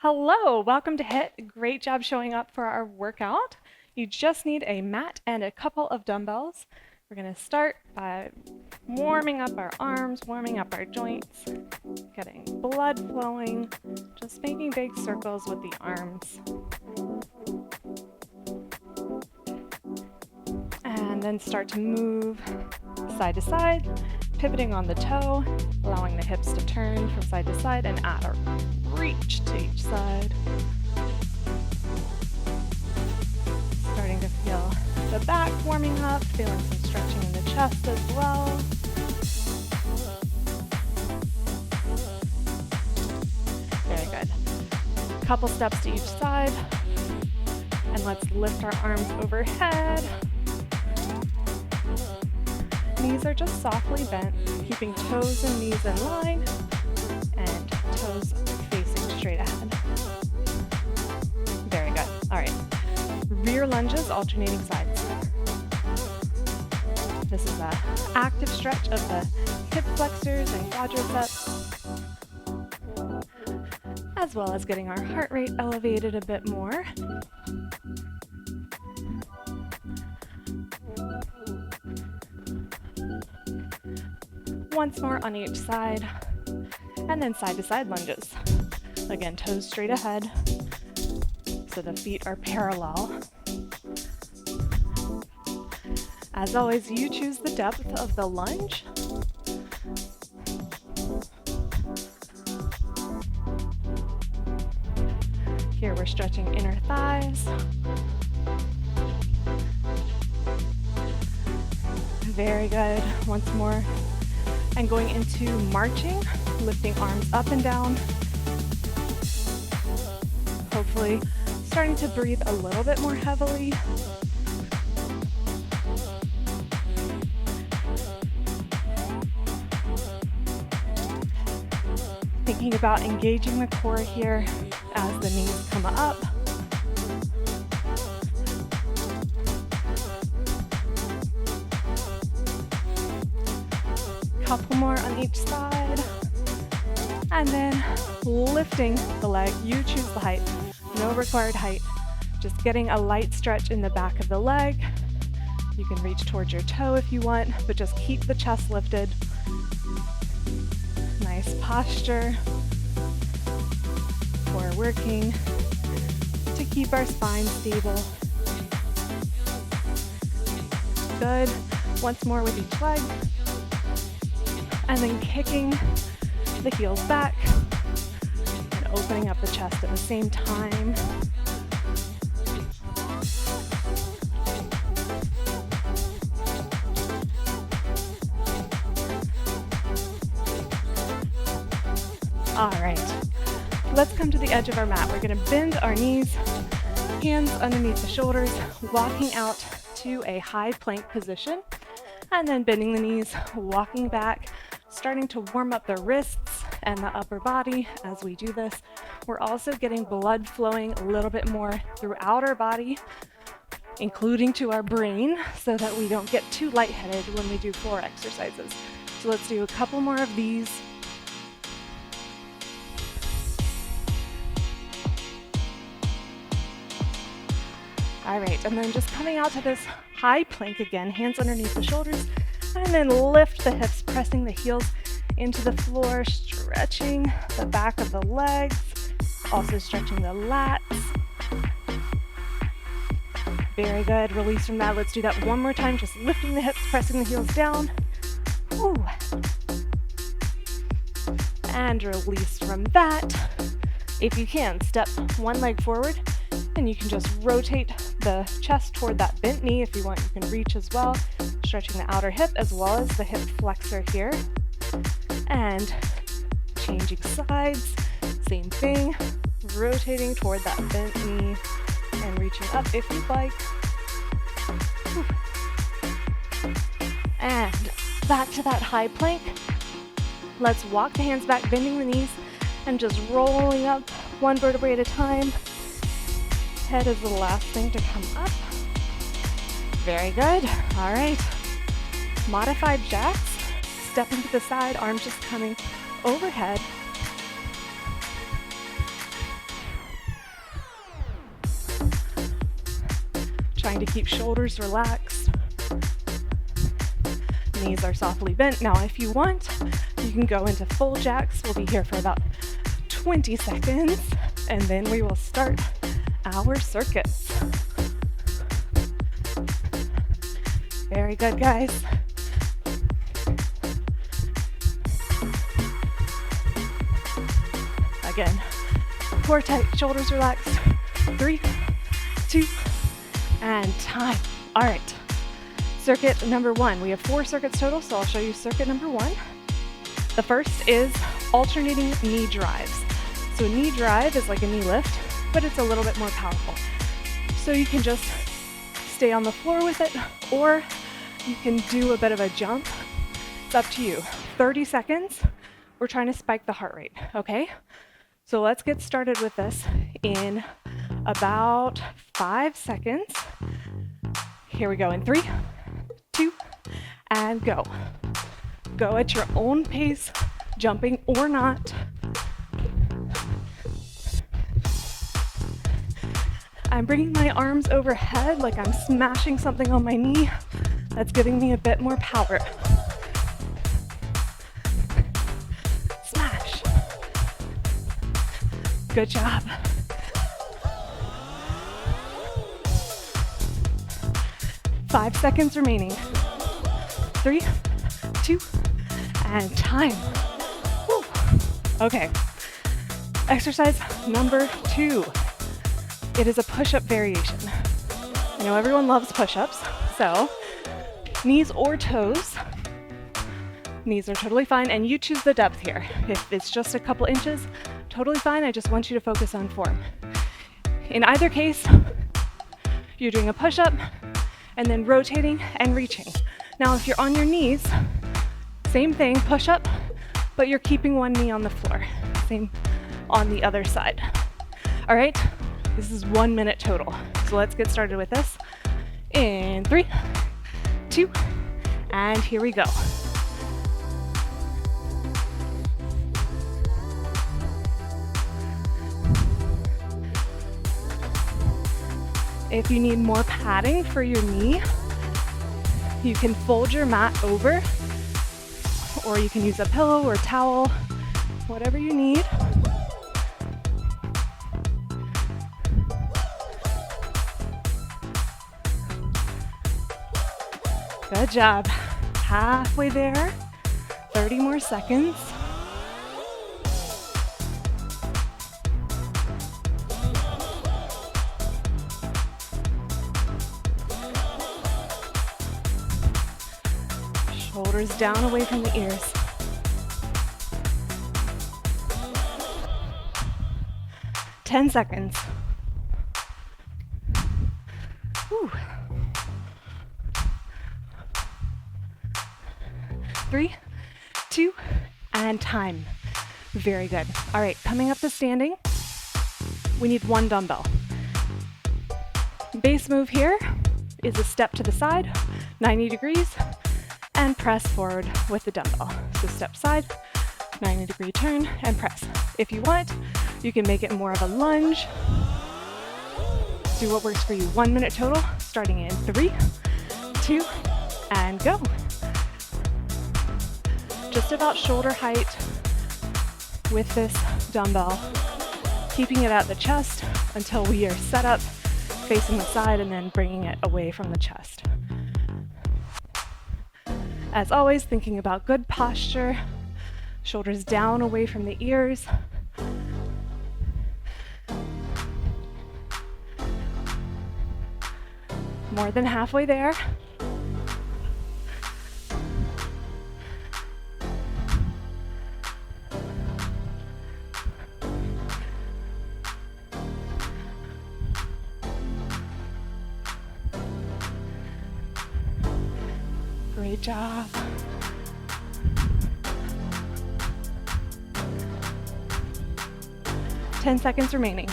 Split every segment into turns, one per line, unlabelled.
Hello, welcome to HIIT. Great job showing up for our workout. You just need a mat and a couple of dumbbells. We're going to start by warming up our arms, warming up our joints, getting blood flowing, just making big circles with the arms. And then start to move side to side, pivoting on the toe, allowing the hips to turn from side to side and add a reach to each side. Starting to feel the back warming up, feeling some stretching in the chest as well. Very good. Couple steps to each side. And let's lift our arms overhead. Knees are just softly bent, keeping toes and knees in line, and toes facing straight ahead. Very good. All right. Rear lunges, alternating sides. This is an active stretch of the hip flexors and quadriceps, as well as getting our heart rate elevated a bit more. Once more on each side, and then side to side lunges. Again, toes straight ahead, so the feet are parallel. As always, you choose the depth of the lunge. Here we're stretching inner thighs. Very good. Once more. And going into marching, lifting arms up and down. Hopefully starting to breathe a little bit more heavily. Thinking about engaging the core here as the knees come up. Couple more on each side, and then lifting the leg. You choose the height, no required height, just getting a light stretch in the back of the leg. You can reach towards your toe if you want, but just keep the chest lifted. Nice posture. We're working to keep our spine stable. Good. Once more with each leg. And then kicking the heels back and opening up the chest at the same time. All right, let's come to the edge of our mat. We're going to bend our knees, hands underneath the shoulders, walking out to a high plank position, and then bending the knees, walking back, starting to warm up the wrists and the upper body as we do this. We're also getting blood flowing a little bit more throughout our body, including to our brain, so that we don't get too lightheaded when we do floor exercises. So let's do a couple more of these. All right, and then just coming out to this high plank again, hands underneath the shoulders, and then lift the hips, pressing the heels into the floor, stretching the back of the legs, also stretching the lats. Very good. Release from that. Let's do that one more time, just lifting the hips, pressing the heels down. Ooh. And release from that. If you can, step one leg forward, and you can just rotate the chest toward that bent knee. If you want, you can reach as well, stretching the outer hip as well as the hip flexor here. And changing sides, same thing, rotating toward that bent knee and reaching up if you'd like. And back to that high plank. Let's walk the hands back, bending the knees, and just rolling up one vertebrae at a time. Head is the last thing to come up. Very good. All right. Modified jacks. Stepping to the side, arms just coming overhead. trying to keep shoulders relaxed. Knees are softly bent. Now, if you want, you can go into full jacks. We'll be here for about 20 seconds, and then we will start our circuits. Very good, guys. Again, core tight, shoulders relaxed. 3, 2, and time. All right, circuit number 1. We have 4 circuits total, so I'll show you circuit number 1. The first is alternating knee drives. So a knee drive is like a knee lift, but it's a little bit more powerful. So you can just stay on the floor with it, or you can do a bit of a jump. It's up to you. 30 seconds. We're trying to spike the heart rate, okay? So let's get started with this in about 5 seconds. Here we go in 3, 2, and go. Go at your own pace, jumping or not. I'm bringing my arms overhead like I'm smashing something on my knee. That's giving me a bit more power. Smash. Good job. Five seconds remaining. 3, 2, and time. Woo. Okay. Exercise number 2. It is a push-up variation. I know everyone loves push-ups, so knees or toes. Knees are totally fine, and you choose the depth here. If it's just a couple inches, totally fine. I just want you to focus on form. In either case, you're doing a push-up and then rotating and reaching. Now, if you're on your knees, same thing, push-up, but you're keeping one knee on the floor. Same on the other side. All right, this is 1 minute total. So let's get started with this. In 3, 2, and here we go. If you need more padding for your knee, you can fold your mat over, or you can use a pillow or towel, whatever you need. Good job. Halfway there. 30 more seconds. Shoulders down away from the ears. Ten seconds. Whew. 3, 2, and time. Very good. All right, coming up to standing, we need 1 dumbbell. Base move here is a step to the side, 90 degrees, and press forward with the dumbbell. So step side, 90-degree turn, and press. If you want, you can make it more of a lunge. Do what works for you. 1 minute total, starting in 3, 2, and go. Just about shoulder height with this dumbbell, keeping it at the chest until we are set up, facing the side, and then bringing it away from the chest. As always, thinking about good posture, shoulders down away from the ears. More than halfway there. Great job. Ten seconds remaining.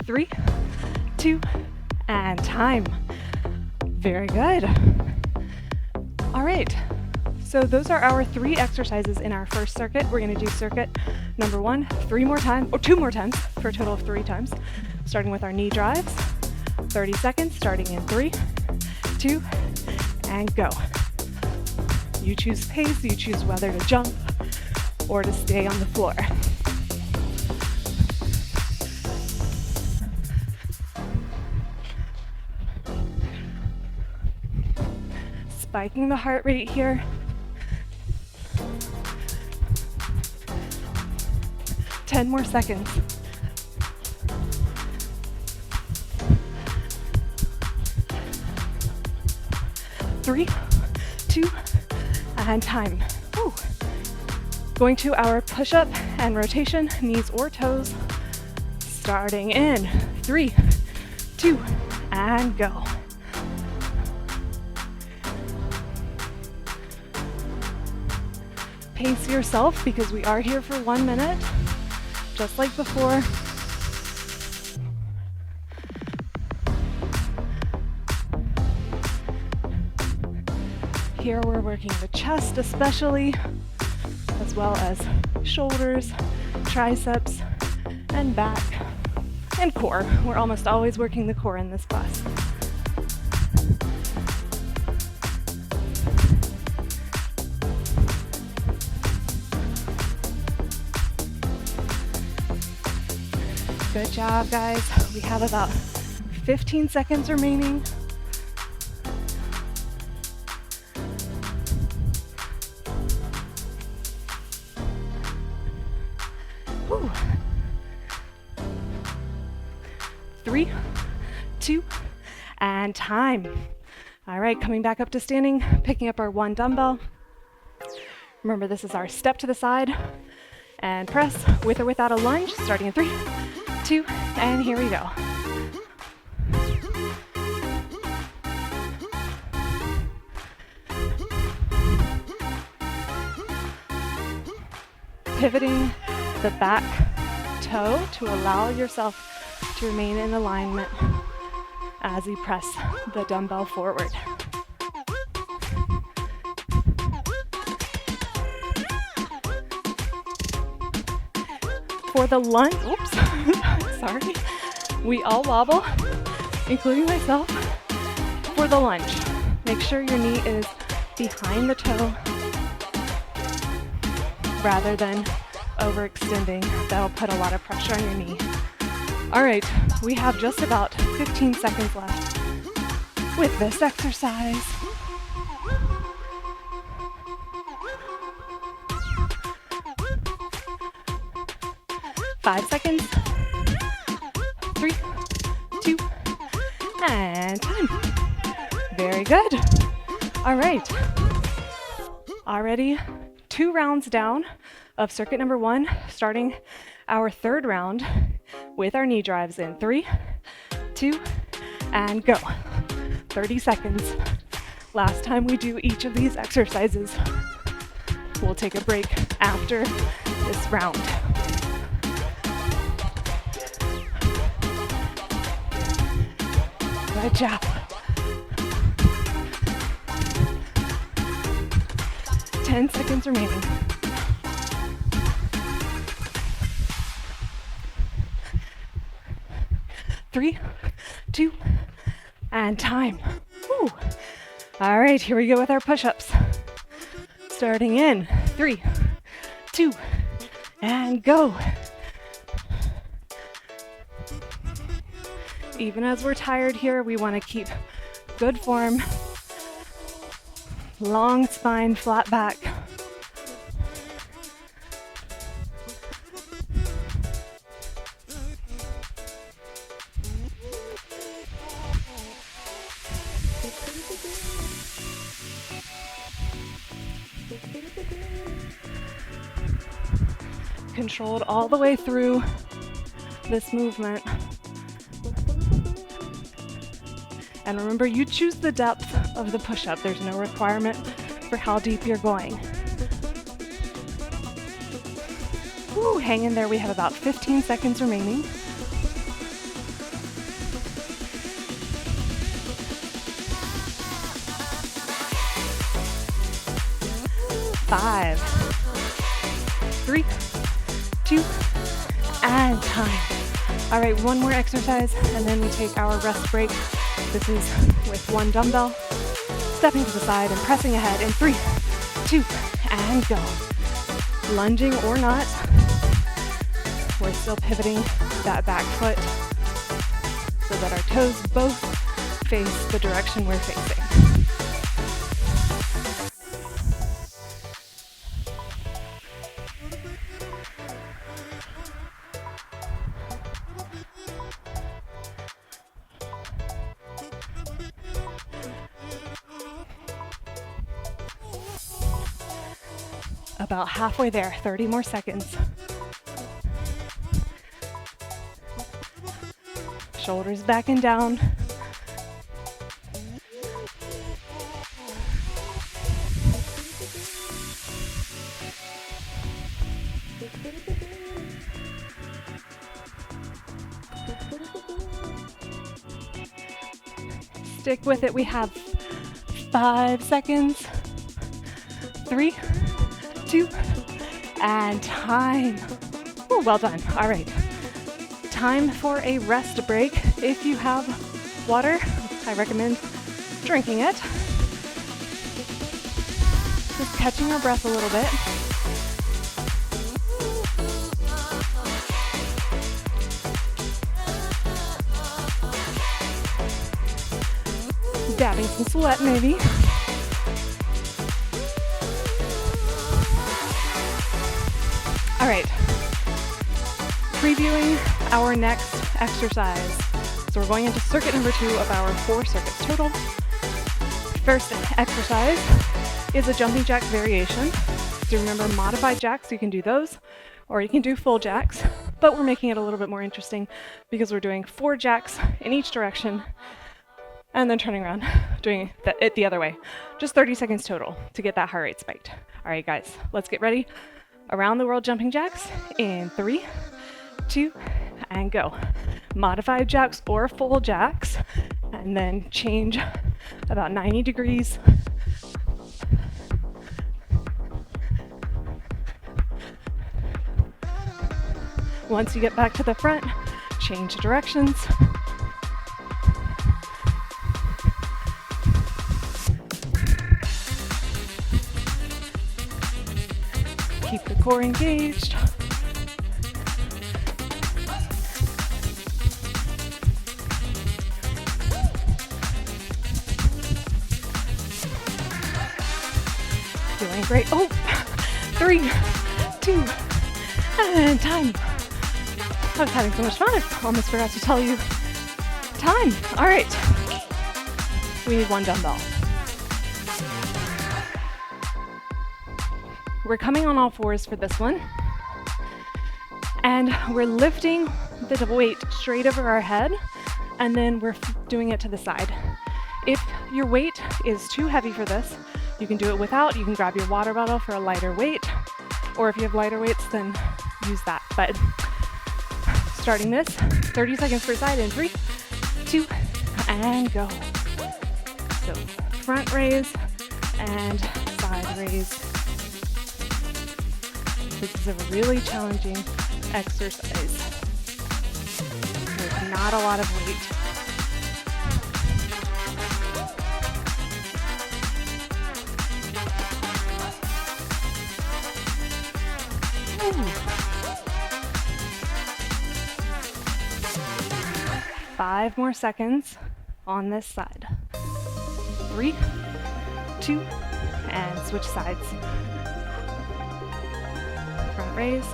Three, 2, and time. Very good. All right, So those are our 3 exercises in our first circuit. We're gonna do circuit number 1, 2 more times, for a total of 3 times, starting with our knee drives. 30 seconds, starting in 3, 2, and go. You choose pace, you choose whether to jump or to stay on the floor. Spiking the heart rate here. Ten more seconds. Three, 2, and time. Woo. Going to our push-up and rotation, knees or toes. Starting in 3, 2, and go. Pace yourself because we are here for 1 minute, just like before. Here we're working the chest especially, as well as shoulders, triceps, and back, and core. We're almost always working the core in this class. Good job, guys. We have about 15 seconds remaining. Woo. 3, 2, and time. All right, coming back up to standing, picking up our 1 dumbbell. Remember, this is our step to the side and press with or without a lunge, starting in 3, 2, and here we go. Pivoting the back toe to allow yourself to remain in alignment as you press the dumbbell forward. For the lunge, oops, sorry, we all wobble, including myself. For the lunge, make sure your knee is behind the toe rather than overextending. That'll put a lot of pressure on your knee. All right, we have just about 15 seconds left with this exercise. Five seconds. 3, 2, and time. Very good. All right. Already 2 rounds down of circuit number 1, starting our 3rd round with our knee drives in 3, 2, and go. 30 seconds. Last time we do each of these exercises. We'll take a break after this round. Good job. 10 seconds remaining. 3, 2, and time. Woo. All right, here we go with our push-ups. Starting in 3, 2, and go. Even as we're tired here, we want to keep good form, long spine, flat back. Controlled all the way through this movement. And remember, you choose the depth of the push-up. There's no requirement for how deep you're going. Woo, hang in there. We have about 15 seconds remaining. 5, 3, 2, and time. All right, one more exercise, and then we take our rest break. This is with one dumbbell, stepping to the side and pressing ahead in 3, 2, and go. Lunging or not, we're still pivoting that back foot so that our toes both face the direction we're facing. About halfway there, 30 more seconds. Shoulders back and down. Stick with it. We have 5 seconds. 3, 2, and time. Oh, well done. All right. Time for a rest break. If you have water, I recommend drinking it. Just catching our breath a little bit. Dabbing some sweat maybe. All right, previewing our next exercise. So we're going into circuit number 2 of our 4 circuits total. First exercise is a jumping jack variation. So remember, modified jacks, you can do those, or you can do full jacks, but we're making it a little bit more interesting because we're doing 4 jacks in each direction and then turning around, doing it the other way. Just 30 seconds total to get that heart rate spiked. All right, guys, let's get ready. Around the world jumping jacks in 3, 2, and go. Modified jacks or full jacks, and then change about 90 degrees. Once you get back to the front, change directions. Keep the core engaged. Doing great. Oh, 3, 2, and time. I was having so much fun, I almost forgot to tell you time. All right, we need one dumbbell. We're coming on all fours for this one, and we're lifting the weight straight over our head, and then we're doing it to the side. If your weight is too heavy for this, you can do it without. You can grab your water bottle for a lighter weight, or if you have lighter weights, then use that. But starting this, 30 seconds per side in 3, 2, and go. So front raise and side raise. This is a really challenging exercise with not a lot of weight. Ooh. 5 more seconds on this side. 3, 2, and switch sides. Front raise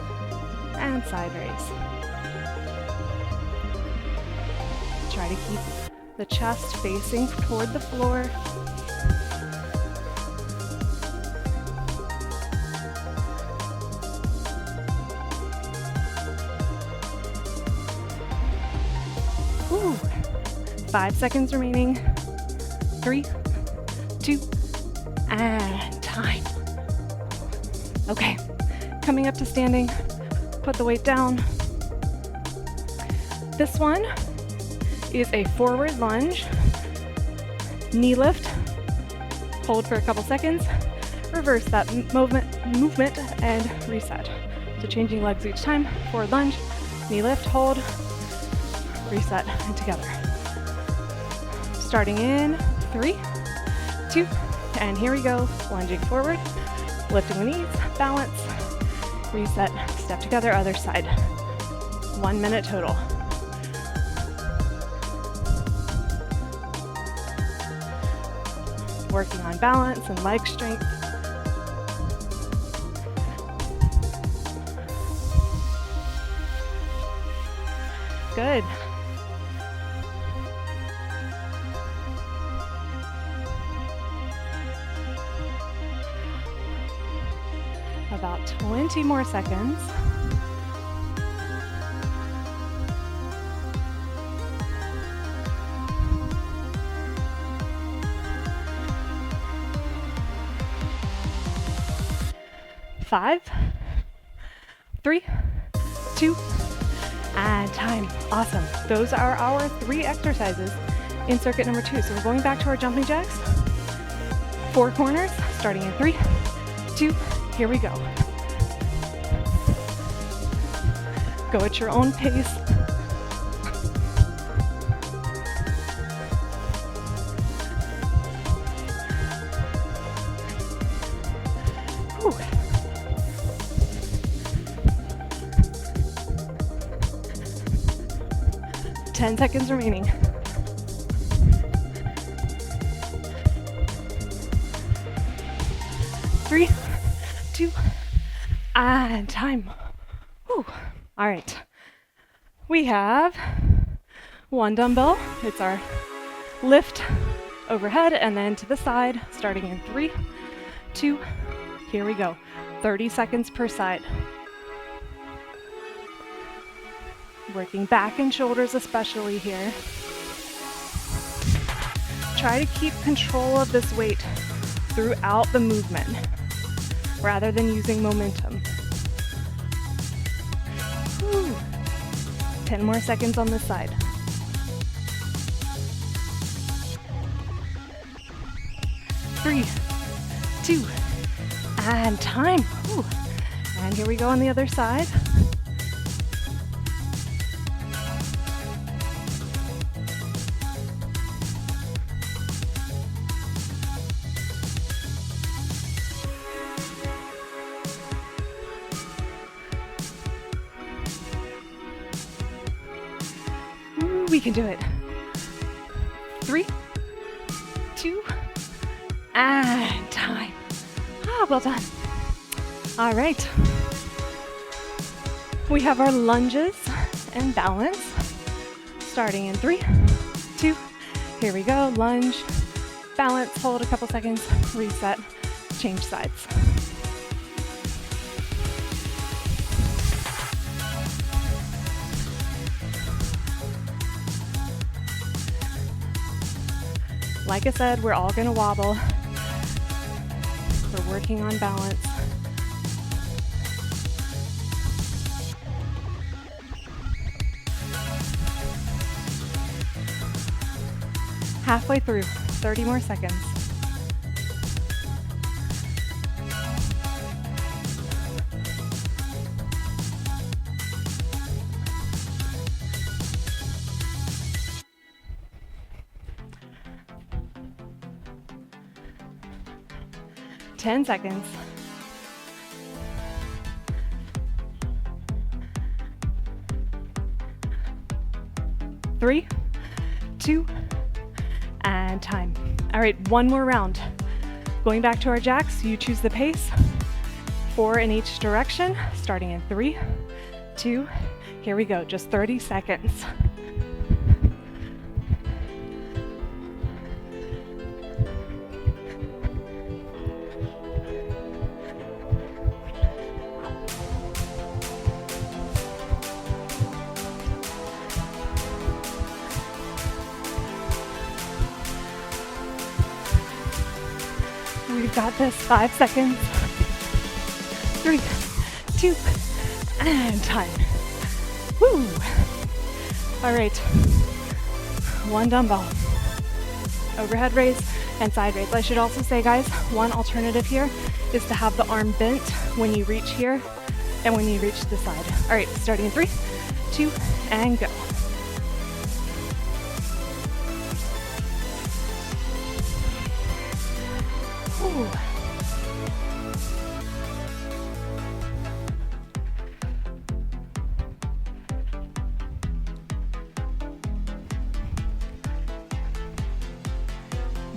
and side raise. Try to keep the chest facing toward the floor. Ooh. 5 seconds remaining. 3, 2, and time. Okay. Coming up to standing, put the weight down. This one is a forward lunge, knee lift, hold for a couple seconds, reverse that movement and reset. So changing legs each time. Forward lunge, knee lift, hold, reset, and together. Starting in 3, 2, and here we go. Lunging forward, lifting the knees, balance, reset, step together, other side. 1 minute total. Working on balance and leg strength. Good. About 20 more seconds. Five, 3, 2, and time. Awesome. Those are our 3 exercises in circuit number 2. So we're going back to our jumping jacks. 4 corners, starting in 3, 2, here we go. Go at your own pace. Whew. 10 seconds remaining. 3, 2, and time. Whew. All right. We have 1 dumbbell. It's our lift overhead and then to the side, starting in 3, 2, here we go. 30 seconds per side. Working back and shoulders especially here. Try to keep control of this weight throughout the movement rather than using momentum. Whew. 10 more seconds on this side. 3, 2, and time. Whew. And here we go on the other side. We can do it. 3, 2, and time. Ah, well done. All right. We have our lunges and balance. Starting in 3, 2, here we go. Lunge, balance, hold a couple seconds, reset, change sides. Like I said, we're all gonna wobble. We're working on balance. Halfway through, 30 more seconds. Ten seconds. 3, 2, and time. All right, one more round. Going back to our jacks, you choose the pace. 4 in each direction, starting in 3, 2, here we go, just 30 seconds. We've got this, 5 seconds. 3, 2, and time. Woo! All right, 1 dumbbell. Overhead raise and side raise. I should also say, guys, one alternative here is to have the arm bent when you reach here and when you reach the side. All right, starting in 3, 2, and go. Ooh.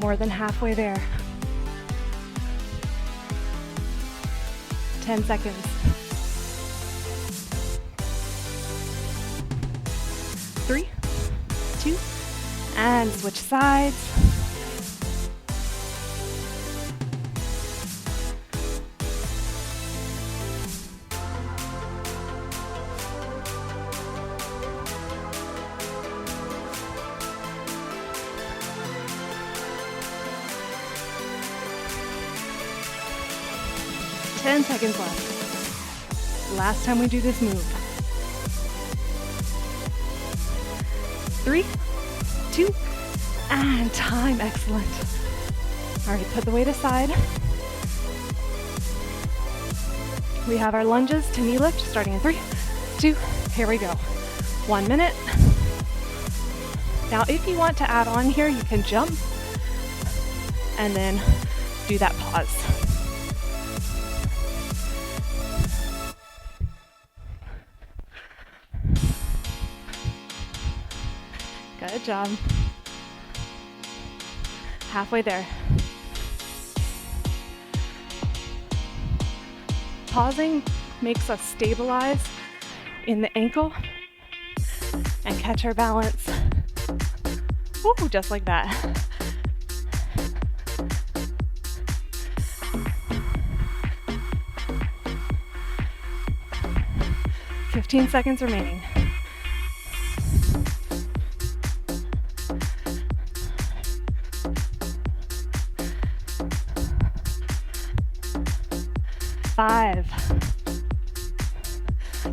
More than halfway there. 10 seconds. 3, 2, and switch sides. Ten seconds left. Last time we do this move. 3, 2, and time. Excellent. All right, put the weight aside. We have our lunges to knee lift starting in 3, 2, here we go. 1 minute. Now, if you want to add on here, you can jump and then do that pause. Good job. Halfway there. Pausing makes us stabilize in the ankle and catch our balance. Woo, just like that. "15 seconds remaining. Five,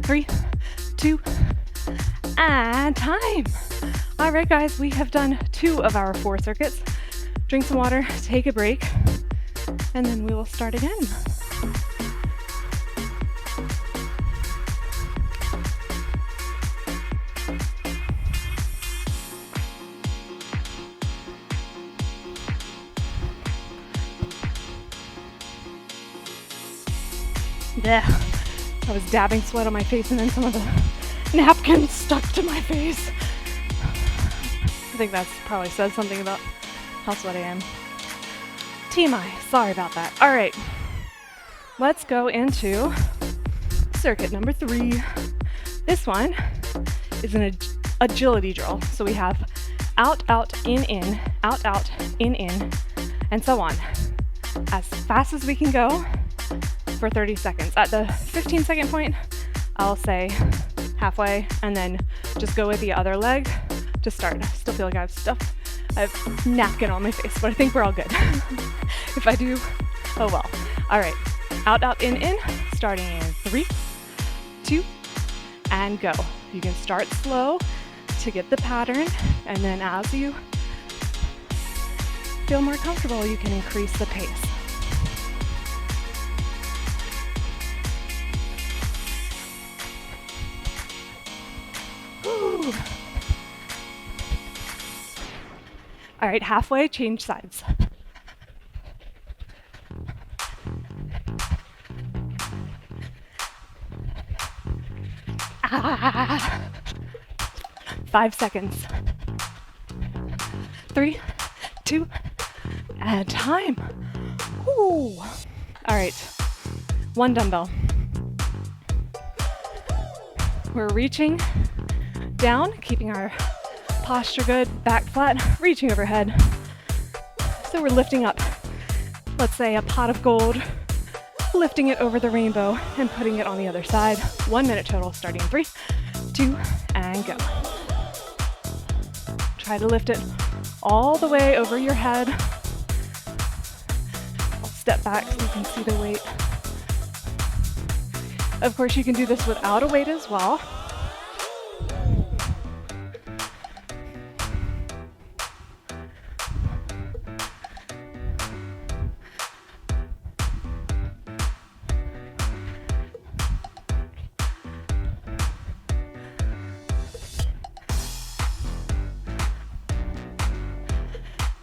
3, 2, and time. All right, guys, we have done 2 of our 4 circuits. Drink some water, take a break, and then we will start again. Yeah, I was dabbing sweat on my face and then some of the napkins stuck to my face. I think that's probably says something about how sweaty I am. TMI, sorry about that. All right, let's go into circuit number 3. This one is an agility drill. So we have out, out, in, out, out, in, and so on. As fast as we can go for 30 seconds. At the 15-second point, I'll say halfway and then just go with the other leg to start. I still feel like I have napkin on my face, but I think we're all good. If I do, oh well. All right, out, out, in, starting in 3, 2, and go. You can start slow to get the pattern, and then as you feel more comfortable, you can increase the pace. Woo. All right, halfway, change sides. Ah. 5 seconds. 3, 2, and time. Ooh. All right, 1 dumbbell. We're reaching down, keeping our posture good, back flat, reaching overhead. So we're lifting up, let's say a pot of gold, lifting it over the rainbow and putting it on the other side. 1 minute total, starting in 3, 2, and go. Try to lift it all the way over your head. I'll step back so you can see the weight. Of course, you can do this without a weight as well.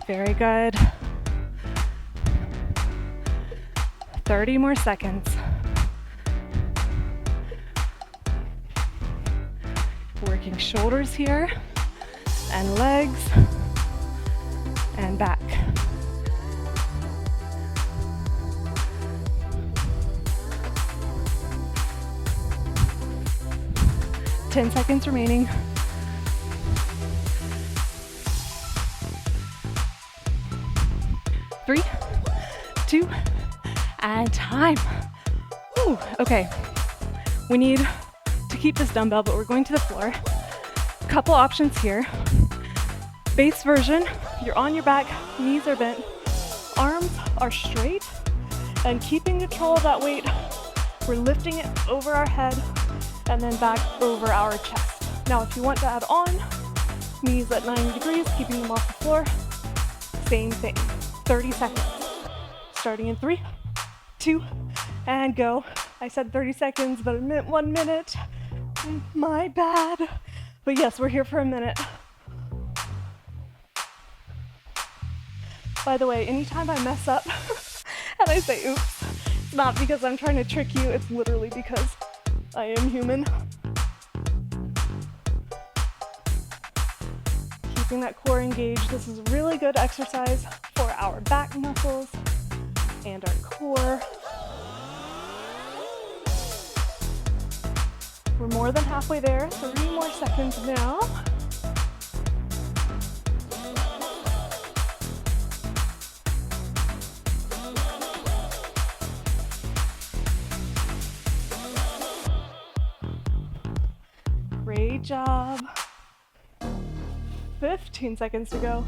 Very good. 30 more seconds. Working shoulders here, and legs, and back. Ten seconds remaining. Three, two, and time. Whew, okay, we need to keep this dumbbell, but we're going to the floor. Couple options here. Base version, you're on your back, knees are bent, arms are straight, and keeping control of that weight, we're lifting it over our head and then back over our chest. Now, if you want to add on, knees at 90 degrees, keeping them off the floor, same thing. 30 seconds. Starting in 3, 2, and go. I said 30 seconds, but I meant 1 minute. My bad. But yes, we're here for a minute. By the way, anytime I mess up and I say oops, it's not because I'm trying to trick you, it's literally because I am human. Keeping that core engaged. This is a really good exercise for our back muscles and our core. We're more than halfway there. 3 more seconds now. Great job. 15 seconds to go.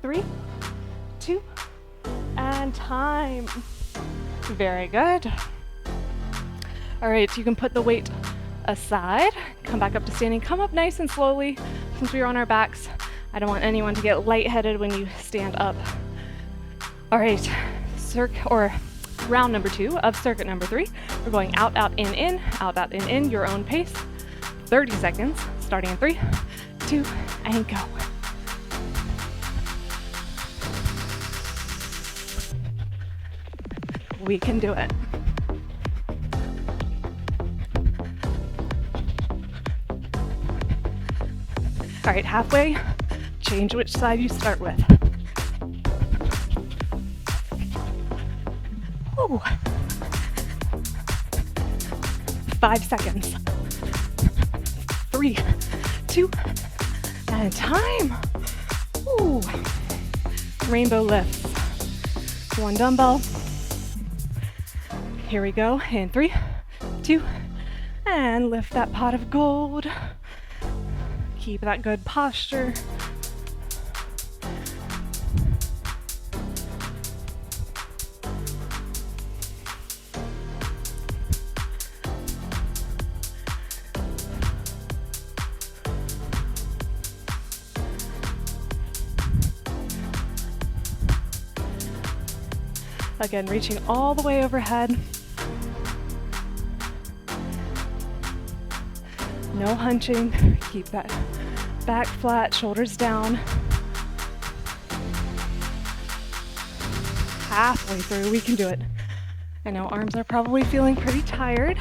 Three, 2, and time. Very good. All right, you can put the weight aside, come back up to standing, come up nice and slowly. Since we are on our backs, I don't want anyone to get lightheaded when you stand up. All right, round number 2 of circuit number 3. We're going out, out, in, out, out, in, your own pace. 30 seconds, starting in 3, 2, and go. We can do it. All right, halfway, change which side you start with. Ooh. 5 seconds. 3, 2, and time. Ooh. Rainbow lifts. 1 dumbbell. Here we go. In 3, 2, and lift that pot of gold. Keep that good posture. Again, reaching all the way overhead. No hunching. Keep that back flat, shoulders down. Halfway through, we can do it. I know arms are probably feeling pretty tired.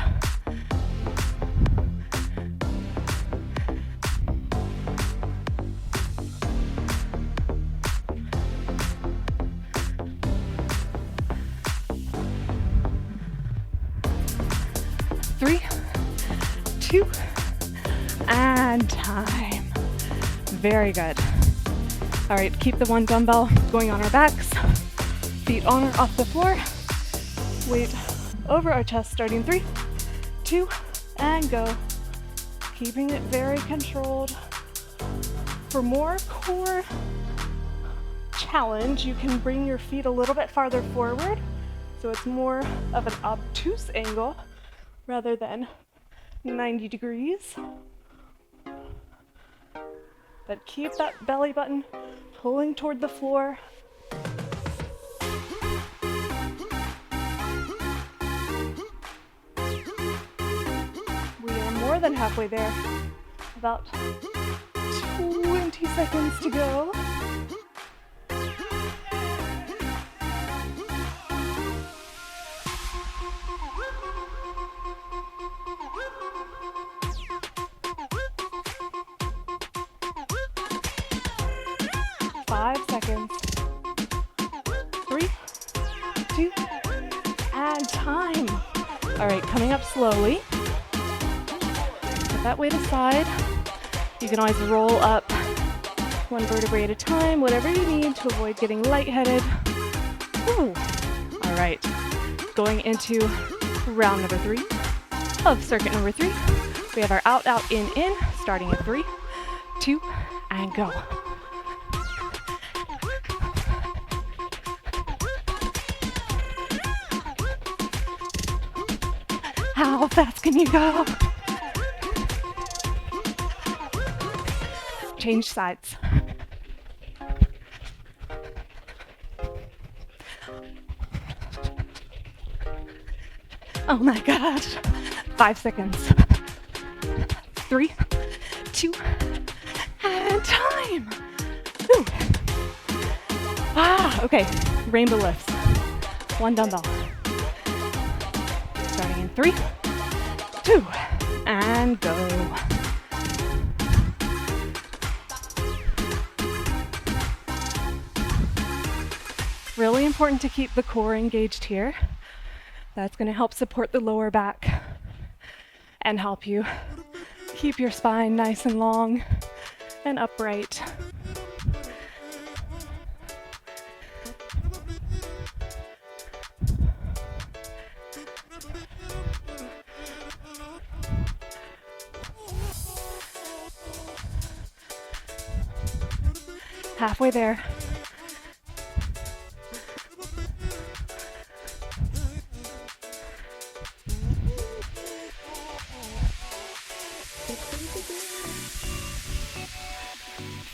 Three, 2, and time. Very good. All right, keep the 1 dumbbell going on our backs, feet on or off the floor, weight over our chest, starting 3, 2, and go. Keeping it very controlled. For more core challenge, you can bring your feet a little bit farther forward, so it's more of an obtuse angle rather than 90 degrees. But keep that belly button pulling toward the floor. more than halfway there. About 20 seconds to go. Five seconds. 3, 2, and time. All right, coming up slowly. Put that weight aside. You can always roll up one vertebrae at a time, whatever you need to avoid getting lightheaded. Woo. All right, going into round number 3 of circuit number 3. We have our out, out, in, starting at 3, 2, and go. How fast can you go? Change sides. Oh my gosh. 5 seconds. 3, 2, and time. Whew. Ah, okay. Rainbow lifts. 1 dumbbell. Starting in 3, 2, and go. Really important to keep the core engaged here. That's going to help support the lower back and help you keep your spine nice and long and upright. Halfway there.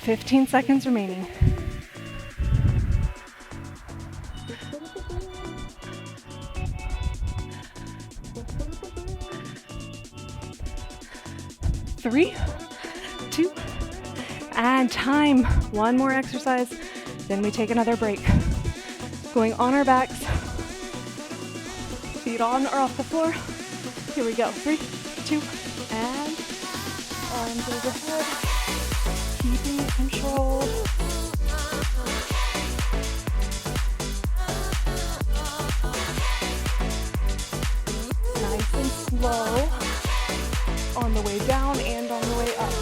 Fifteen seconds remaining. Three, 2, and time. One more exercise, then we take another break. Going on our backs, feet on or off the floor. Here we go. 3, 2, and arms overhead. Keeping it controlled. Nice and slow on the way down and on the way up.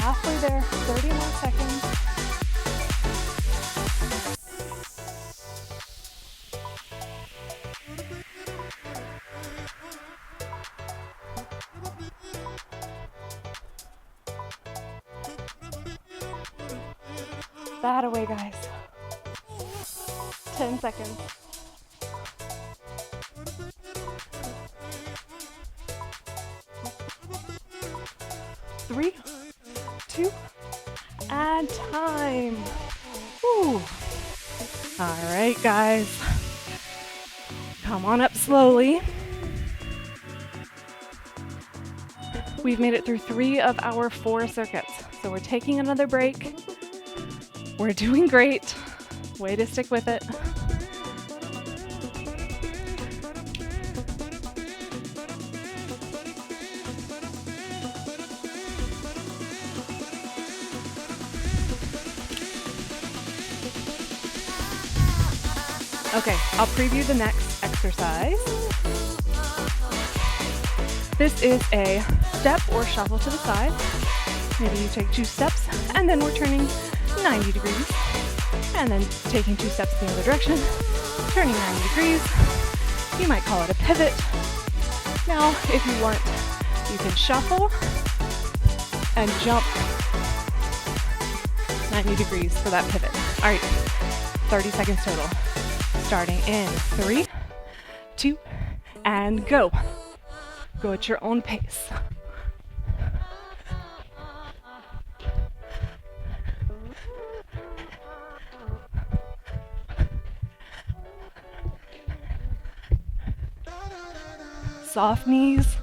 Halfway there, 30 more seconds. That away, guys. 10 seconds. Three, 2, and time. Woo. All right, guys. Come on up slowly. We've made it through 3 of our 4 circuits. So we're taking another break. We're doing great. Way to stick with it. Okay, I'll preview the next exercise. This is a step or shuffle to the side. Maybe you take 2 steps and then we're turning 90 degrees. And then taking 2 steps in the other direction, turning 90 degrees. You might call it a pivot. Now, if you want, you can shuffle and jump 90 degrees for that pivot. All right, 30 seconds total. Starting in 3, 2, and go. Go at your own pace. soft knees.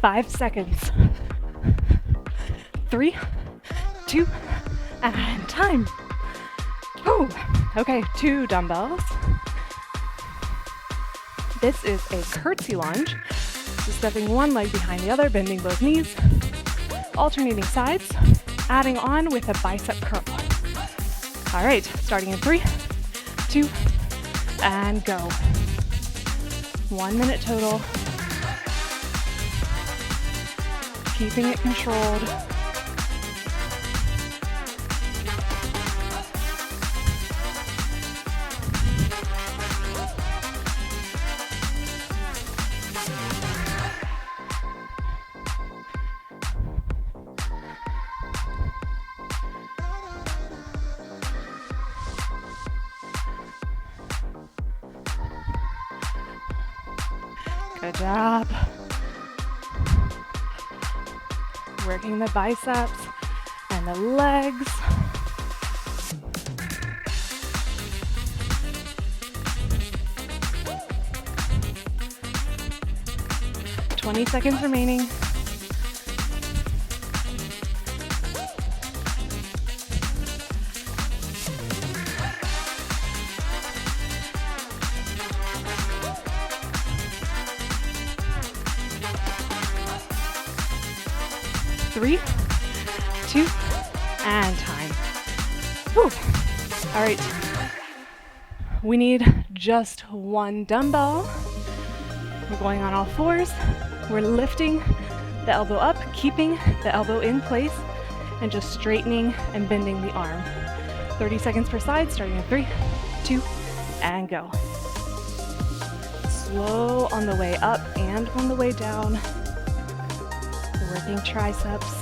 Five seconds. 3, 2, and time. Oh, okay, 2 dumbbells. This is a curtsy lunge. So stepping one leg behind the other, bending both knees, alternating sides, adding on with a bicep curl. All right, starting in 3, 2, and go. 1 minute total. Keeping it controlled. Good job. Working the biceps and the legs. Twenty seconds remaining. Three, 2, and time. Whew. All right. We need just 1 dumbbell. We're going on all fours. We're lifting the elbow up, keeping the elbow in place, and just straightening and bending the arm. 30 seconds per side, starting in 3, 2, and go. Slow on the way up and on the way down. Working triceps.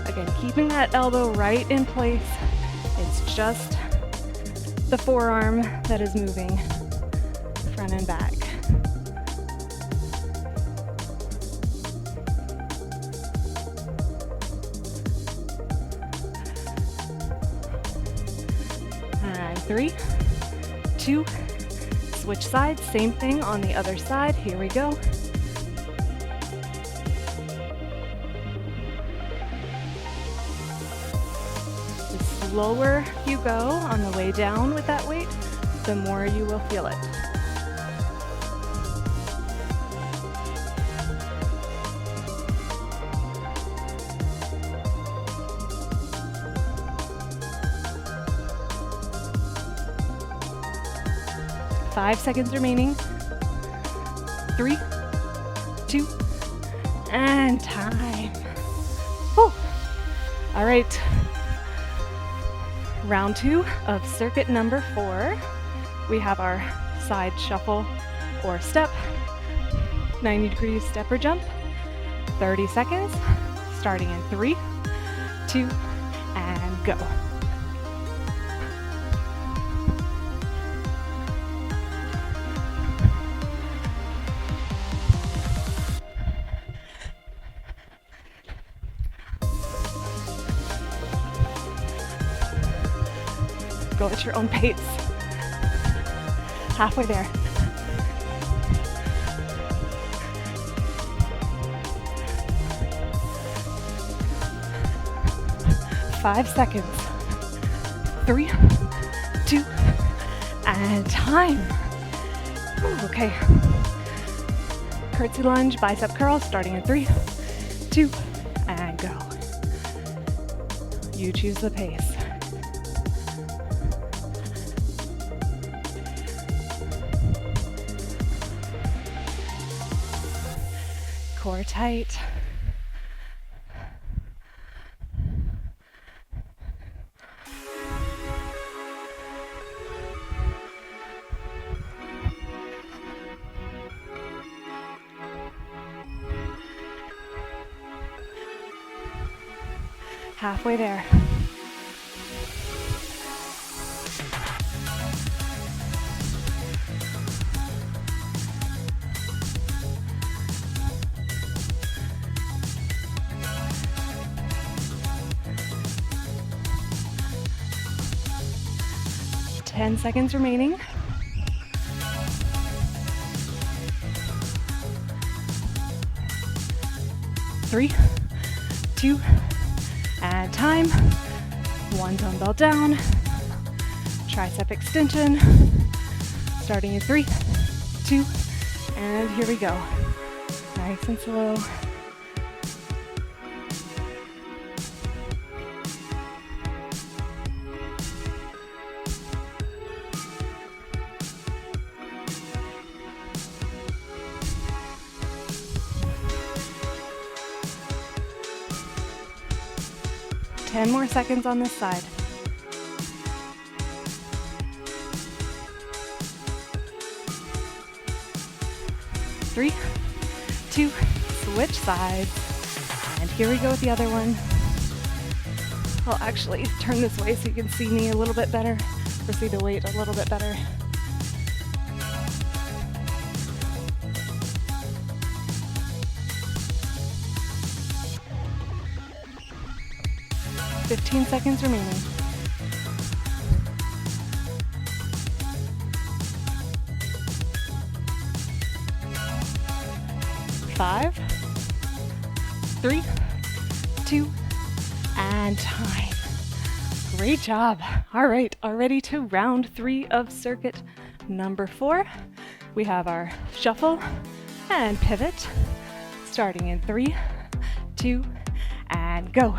Again, keeping that elbow right in place. It's just the forearm that is moving front and back. And 3, 2, switch sides. Same thing on the other side. Here we go. The slower you go on the way down with that weight, the more you will feel it. Five seconds remaining. 3, 2, and time. Whew. All right. Round 2 of circuit number 4. We have our side shuffle or step, 90 degrees step or jump, 30 seconds, starting in 3, 2, and go. Go at your own pace. Halfway there. Five seconds. 3, 2, and time. Ooh, okay. Curtsy lunge, bicep curl, starting in 3, 2, and go. You choose the pace. Core tight. Halfway there. 10 seconds remaining. 3, 2, and time. 1 dumbbell down. Tricep extension. Starting in 3, 2, and here we go. Nice and slow. Ten more seconds on this side. 3, 2, switch sides. And here we go with the other one. I'll actually turn this way so you can see me a little bit better, or see the weight a little bit better. Fifteen seconds remaining. 5, 3, 2, and time. Great job. All right, already to round 3 of circuit number 4. We have our shuffle and pivot, starting in 3, 2, and go.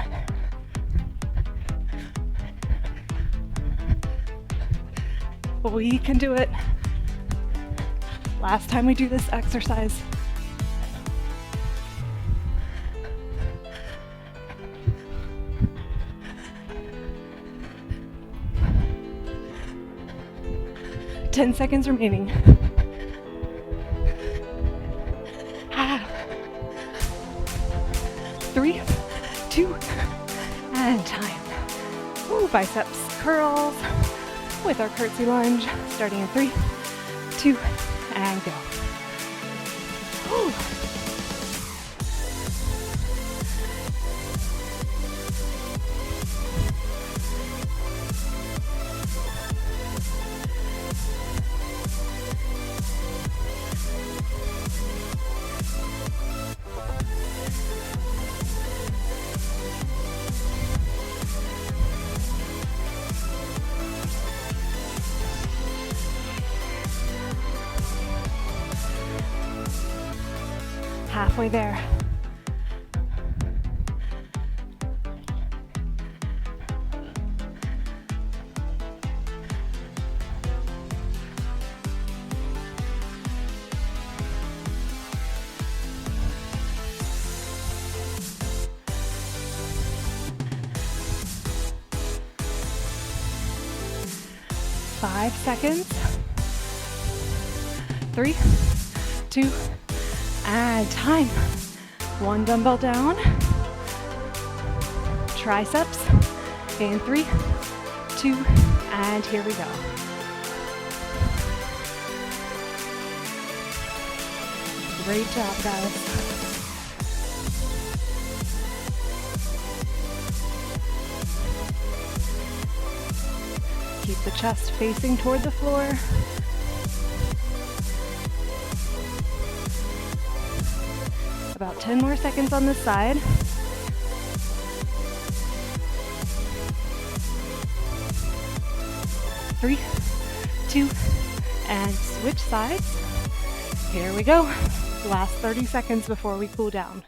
We can do it. Last time we do this exercise. Ten seconds remaining. 3, 2, and time. Ooh, biceps curls with our curtsy lunge, starting in 3, 2, and go. Ooh. Halfway there. Five seconds. 3, 2, and time. 1 dumbbell down. Triceps in 3, 2, and here we go. Great job, guys. Keep the chest facing toward the floor. About 10 more seconds on this side. 3, 2, and switch sides. Here we go. Last 30 seconds before we cool down.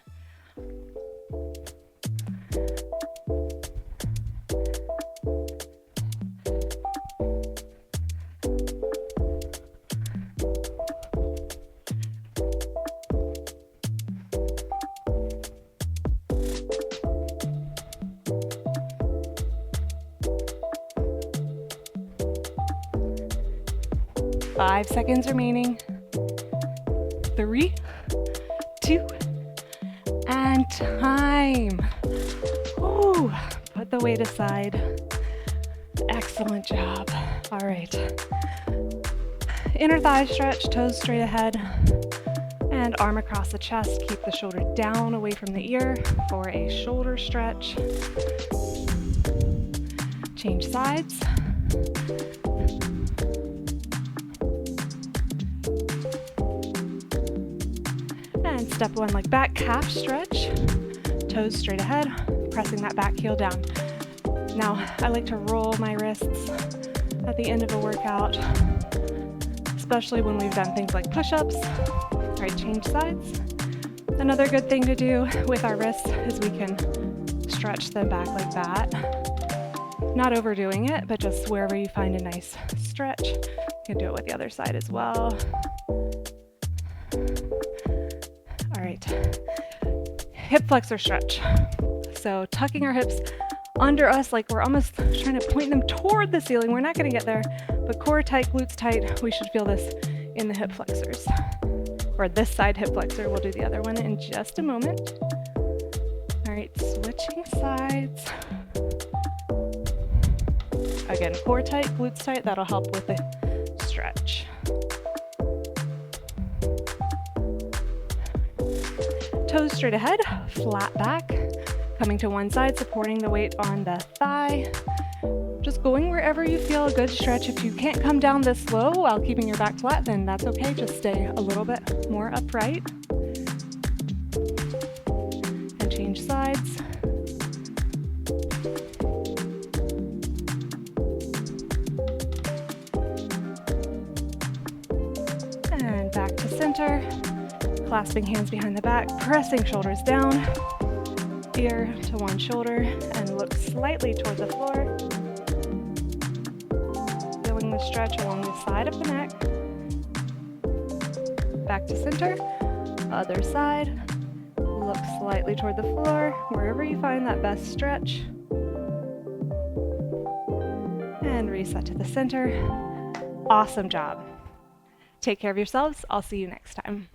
Five seconds remaining. 3, 2, and time. Ooh, put the weight aside. Excellent job. All right. Inner thigh stretch, toes straight ahead, and arm across the chest. Keep the shoulder down away from the ear for a shoulder stretch. Change sides. And step one, like back calf stretch, toes straight ahead, pressing that back heel down. Now, I like to roll my wrists at the end of a workout, especially when we've done things like push-ups. All right, change sides. Another good thing to do with our wrists is we can stretch them back like that. Not overdoing it, but just wherever you find a nice stretch. You can do it with the other side as well. All right, hip flexor stretch. So tucking our hips under us like we're almost trying to point them toward the ceiling. We're not gonna get there, but core tight, glutes tight. We should feel this in the hip flexors. Or this side hip flexor. We'll do the other one in just a moment. All right, switching sides. Again, core tight, glutes tight. That'll help with the stretch. Toes straight ahead, flat back. Coming to one side, supporting the weight on the thigh. Just going wherever you feel a good stretch. If you can't come down this low while keeping your back flat, then that's okay. Just stay a little bit more upright. And change sides. And back to center. Clasping hands behind the back, pressing shoulders down. Ear to one shoulder and look slightly toward the floor. Feeling the stretch along the side of the neck. Back to center. Other side. Look slightly toward the floor, wherever you find that best stretch. And reset to the center. Awesome job. Take care of yourselves. I'll see you next time.